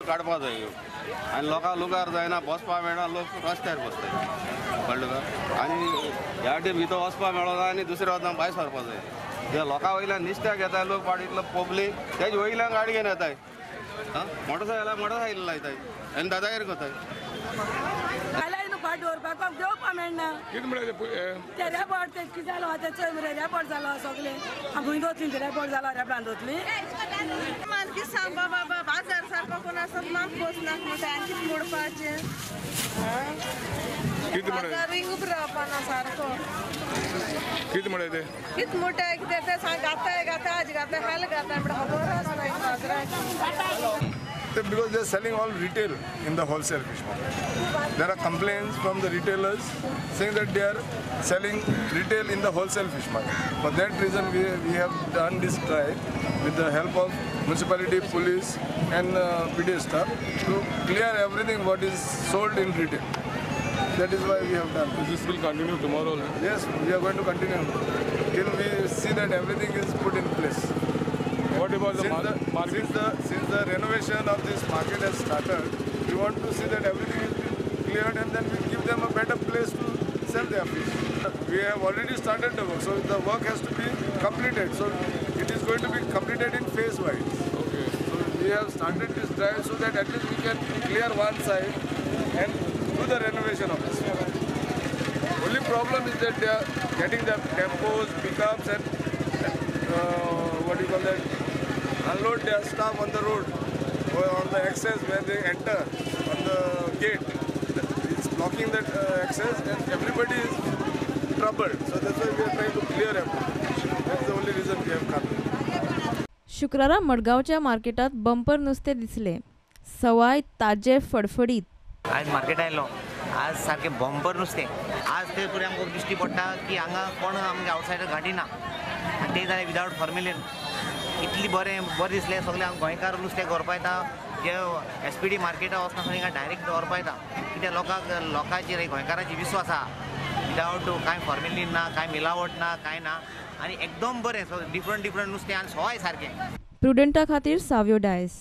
काडपा जाय आनी लोकां लुगार जायना बसपा मेळना लोक रस्त्यार बसताय कळ्ळें का आनी ह्या वाटेन भितर वचपा मेळना आनी दुसऱ्या वतान भायर सरपा जाय जे लोकां वयल्यान निश्त्याक येताय लोक पाडितलो पब्लीक तेजे वयल्यान गाडी घेवन येताय मोटरसायकल लायताय आनी दादागिरी कोताय दवरपाक देवपा मेळना ते रेपोर्ट ते कितें जालो तेचे रेपोर्ट जालो सगळे खंय दोतली ते रेपोर्ट जालो रेपलान दोतली मालकी सांगपा बाबा बाजार सारको कोण आसत मात पोसनाक न्हू कितें मोडपाचें बाजारींग उब रावपाना सारको कितें म्हणटा ते कितें मोठे कितें ते सांग घाता आज घाता हाल घाता म्हणटा खबर आसना बाजाराक. Because they are selling all retail in the wholesale fish market. There are complaints from the retailers saying that they are selling retail in the wholesale fish market. For that reason, we have done this drive with the help of municipality, police, and PD staff to clear everything what is sold in retail. That is why we have done. This will continue tomorrow. Yes, we are going to continue till we see that everything is put in place. What about the market? Since the renovation of this market has started, we want to see that everything is cleared and then we give them a better place to sell their fish. We have already started the work, so the work has to be completed. So it is going to be completed in phase-wise. Okay. So we have started this drive so that at least we can clear one side and do the renovation of this. Only problem is that they are getting the tempos, pickups and what do you call that? Unload their stuff on the road or on the access where they enter on the gate. It's blocking that access and everybody is troubled. So that's why we are trying to clear everything. That's the only reason we have come. शुक्रारा मडगावच्या मार्केटात bumper नुस्ते दिसले. सवाय ताजे फडफडीत. आज market आयलो आज सारखे बंपर नुस्तें आज ते पुरे आमकां दिश्टी पडटा की हांगा कोण आमगे आवटसायडर गाडी ना आनी ते जाल्यार विदावट फॉर्मेलिन इतली बरें दिसलें सगळे हांव गोंयकार नुस्तें व्हरपा येता जे SPD मार्केटां वचना खंय हिंगा डायरेक्ट व्हरपा येता कित्याक लोकांचेर गोंयकारांची विश्वास आसा विदावट कांय फॉर्मेलिन ना कांय मिलावट ना कांय ना आनी एकदम बरें डिफरंट नुस्तें आनी सवाय सारकें. प्रुडंटा खातीर सावयो डायस.